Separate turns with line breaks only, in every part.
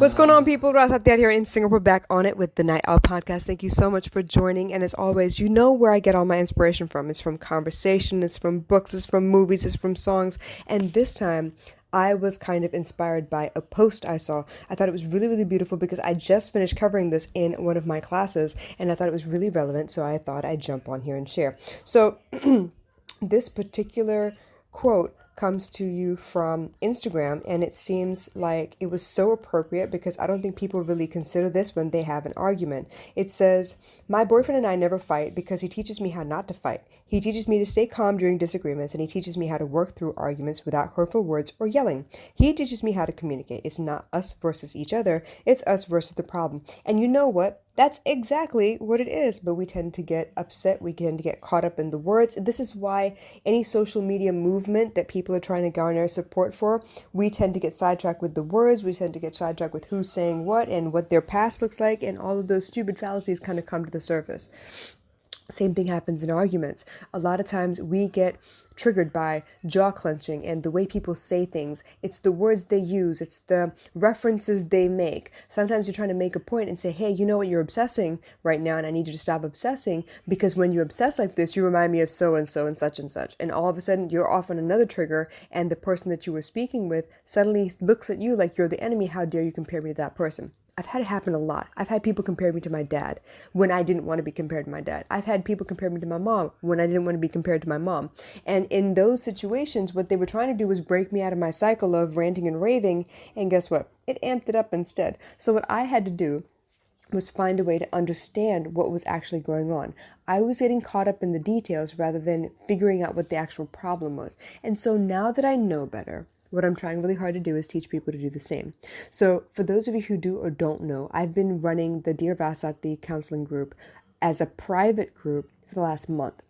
What's going on, people? Ras Hatiar here in Singapore, back on it with the Night Owl podcast. Thank you so much for joining. And as always, you know where I get all my inspiration from. It's from conversation, it's from books, it's from movies, it's from songs. And this time, I was kind of inspired by a post I saw. I thought it was really, really beautiful because I just finished covering this in one of my classes and I thought it was really relevant. So I thought I'd jump on here and share. So, this particular quote comes to you from Instagram, and it seems like it was so appropriate because I don't think people really consider this when they have an argument. It says, "My boyfriend and I never fight because he teaches me how not to fight. He teaches me to stay calm during disagreements, and he teaches me how to work through arguments without hurtful words or yelling. He teaches me how to communicate. It's not us versus each other, it's us versus the problem." And you know what? That's exactly what it is, but we tend to get upset. We tend to get caught up in the words. This is why any social media movement that people are trying to garner support for, we tend to get sidetracked with the words. We tend to get sidetracked with who's saying what and what their past looks like, and all of those stupid fallacies kind of come to the surface. Same thing happens in arguments. A lot of times we get triggered by jaw clenching and the way people say things. It's the words they use, it's the references they make. Sometimes you're trying to make a point and say, hey, you know what, you're obsessing right now and I need you to stop obsessing because when you obsess like this, you remind me of so and so and such and such. And all of a sudden you're off on another trigger and the person that you were speaking with suddenly looks at you like you're the enemy. How dare you compare me to that person? I've had it happen a lot. I've had people compare me to my dad when I didn't want to be compared to my dad. I've had people compare me to my mom when I didn't want to be compared to my mom. And in those situations, what they were trying to do was break me out of my cycle of ranting and raving. And guess what? It amped it up instead. So what I had to do was find a way to understand what was actually going on. I was getting caught up in the details rather than figuring out what the actual problem was. And so now that I know better, what I'm trying really hard to do is teach people to do the same. So for those of you who do or don't know, I've been running the Dear Vasati counseling group as a private group for the last month,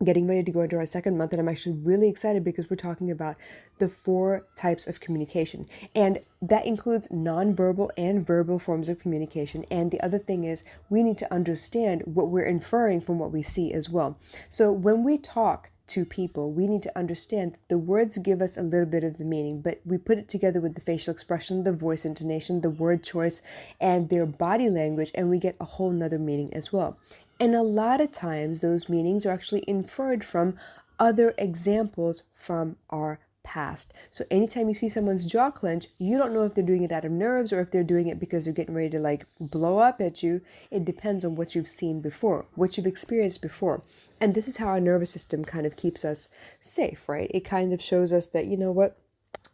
getting ready to go into our second month, and I'm actually really excited because we're talking about the 4 types of communication, and that includes nonverbal and verbal forms of communication. And the other thing is we need to understand what we're inferring from what we see as well. So when we talk to people, we need to understand that the words give us a little bit of the meaning, but we put it together with the facial expression, the voice intonation, the word choice, and their body language, and we get a whole nother meaning as well. And a lot of times those meanings are actually inferred from other examples from our past. So anytime you see someone's jaw clench, you don't know if they're doing it out of nerves or if they're doing it because they're getting ready to like blow up at you. It depends on what you've seen before, what you've experienced before. And this is how our nervous system kind of keeps us safe, right? It kind of shows us that, you know what,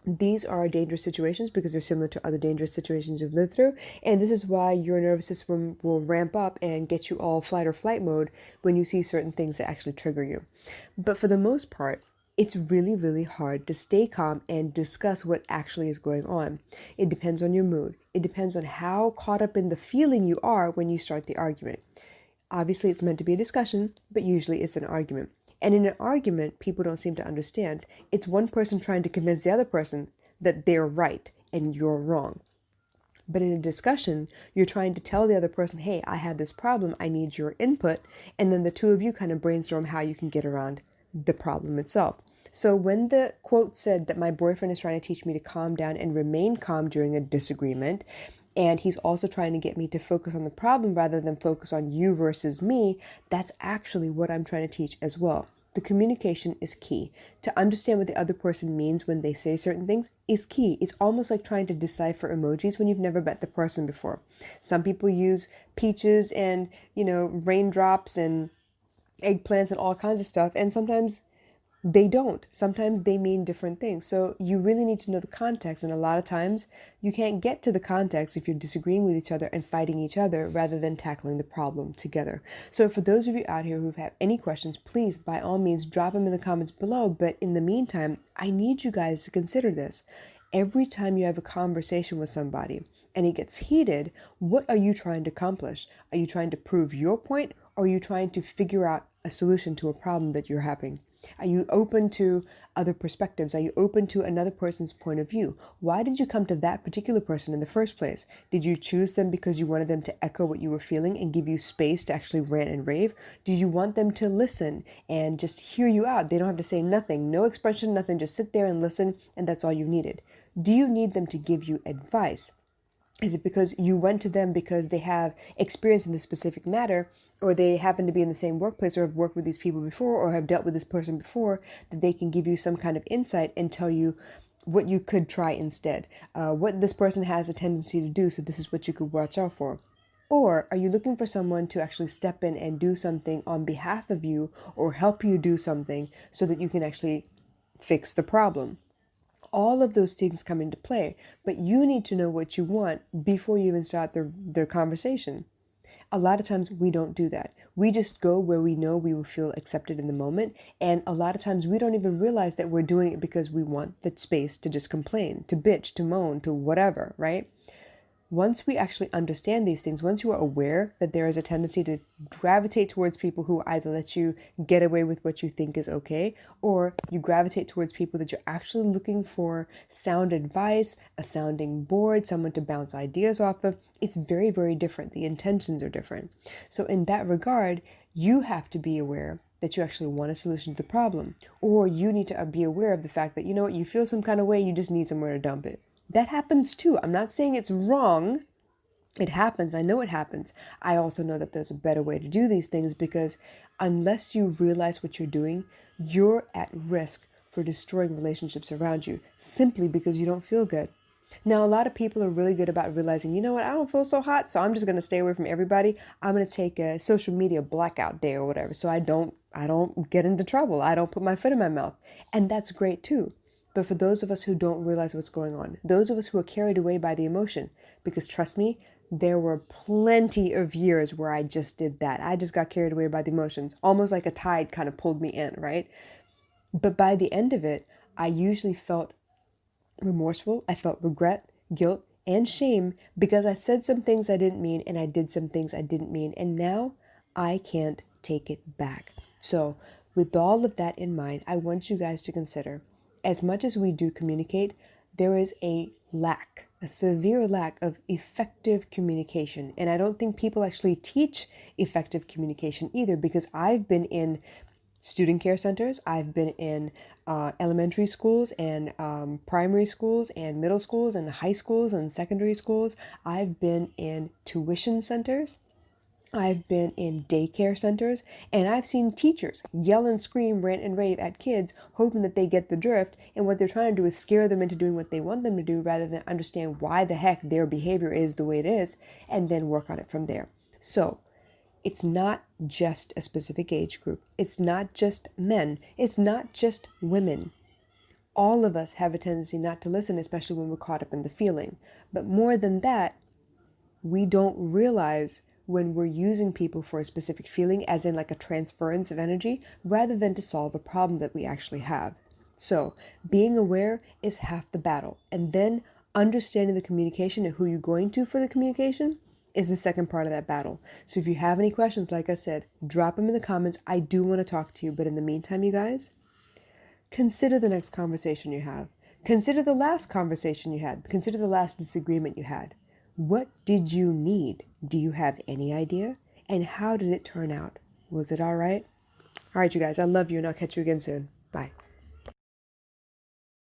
these are dangerous situations because they're similar to other dangerous situations you've lived through. And this is why your nervous system will ramp up and get you all fight or flight mode when you see certain things that actually trigger you. But for the most part, it's really, really hard to stay calm and discuss what actually is going on. It depends on your mood. It depends on how caught up in the feeling you are when you start the argument. Obviously, it's meant to be a discussion, but usually it's an argument. And in an argument, people don't seem to understand. It's one person trying to convince the other person that they're right and you're wrong. But in a discussion, you're trying to tell the other person, hey, I have this problem, I need your input. And then the two of you kind of brainstorm how you can get around the problem itself. So when the quote said that my boyfriend is trying to teach me to calm down and remain calm during a disagreement, and he's also trying to get me to focus on the problem rather than focus on you versus me, that's actually what I'm trying to teach as well. The communication is key. To understand what the other person means when they say certain things is key. It's almost like trying to decipher emojis when you've never met the person before. Some people use peaches and, raindrops and eggplants and all kinds of stuff, and sometimes they don't. Sometimes they mean different things. So you really need to know the context. And a lot of times you can't get to the context if you're disagreeing with each other and fighting each other rather than tackling the problem together. So for those of you out here who have any questions, please, by all means, drop them in the comments below. But in the meantime, I need you guys to consider this. Every time you have a conversation with somebody and it gets heated, what are you trying to accomplish? Are you trying to prove your point, or are you trying to figure out a solution to a problem that you're having? Are you open to other perspectives? Are you open to another person's point of view? Why did you come to that particular person in the first place? Did you choose them because you wanted them to echo what you were feeling and give you space to actually rant and rave? Do you want them to listen and just hear you out? They don't have to say nothing, no expression, nothing, just sit there and listen, and that's all you needed. Do you need them to give you advice? Is it because you went to them because they have experience in this specific matter, or they happen to be in the same workplace, or have worked with these people before, or have dealt with this person before, that they can give you some kind of insight and tell you what you could try instead, what this person has a tendency to do, so this is what you could watch out for? Or are you looking for someone to actually step in and do something on behalf of you, or help you do something so that you can actually fix the problem? All of those things come into play, but you need to know what you want before you even start the conversation. A lot of times we don't do that. We just go where we know we will feel accepted in the moment. And a lot of times we don't even realize that we're doing it because we want that space to just complain, to bitch, to moan, to whatever, right? Once we actually understand these things, once you are aware that there is a tendency to gravitate towards people who either let you get away with what you think is okay, or you gravitate towards people that you're actually looking for sound advice, a sounding board, someone to bounce ideas off of, it's very, very different. The intentions are different. So, in that regard, you have to be aware that you actually want a solution to the problem, or you need to be aware of the fact that, you know what, you feel some kind of way, you just need somewhere to dump it. That happens too. I'm not saying it's wrong. It happens. I know it happens. I also know that there's a better way to do these things, because unless you realize what you're doing, you're at risk for destroying relationships around you simply because you don't feel good. Now, a lot of people are really good about realizing, you know what, I don't feel so hot, so I'm just going to stay away from everybody. I'm going to take a social media blackout day or whatever, so I don't get into trouble. I don't put my foot in my mouth. And that's great too. But for those of us who don't realize what's going on, those of us who are carried away by the emotion, because trust me, there were plenty of years where I just did that. I just got carried away by the emotions, almost like a tide kind of pulled me in, right? But by the end of it, I usually felt remorseful. I felt regret, guilt, and shame because I said some things I didn't mean and I did some things I didn't mean. And now I can't take it back. So, with all of that in mind, I want you guys to consider, as much as we do communicate, there is a severe lack of effective communication. And I don't think people actually teach effective communication either, because I've been in student care centers. I've been in elementary schools and primary schools and middle schools and high schools and secondary schools. I've been in tuition centers. I've been in daycare centers, and I've seen teachers yell and scream, rant and rave at kids, hoping that they get the drift. And what they're trying to do is scare them into doing what they want them to do, rather than understand why the heck their behavior is the way it is, and then work on it from there. So, it's not just a specific age group. It's not just men. It's not just women. All of us have a tendency not to listen, especially when we're caught up in the feeling. But more than that, we don't realize when we're using people for a specific feeling, as in like a transference of energy, rather than to solve a problem that we actually have. So, being aware is half the battle. And then understanding the communication and who you're going to for the communication is the second part of that battle. So, if you have any questions, like I said, drop them in the comments. I do want to talk to you. But in the meantime, you guys, consider the next conversation you have. Consider the last conversation you had. Consider the last disagreement you had. What did you need? Do you have any idea? And how did it turn out? Was it all right? All right, you guys, I love you, and I'll catch you again soon. Bye.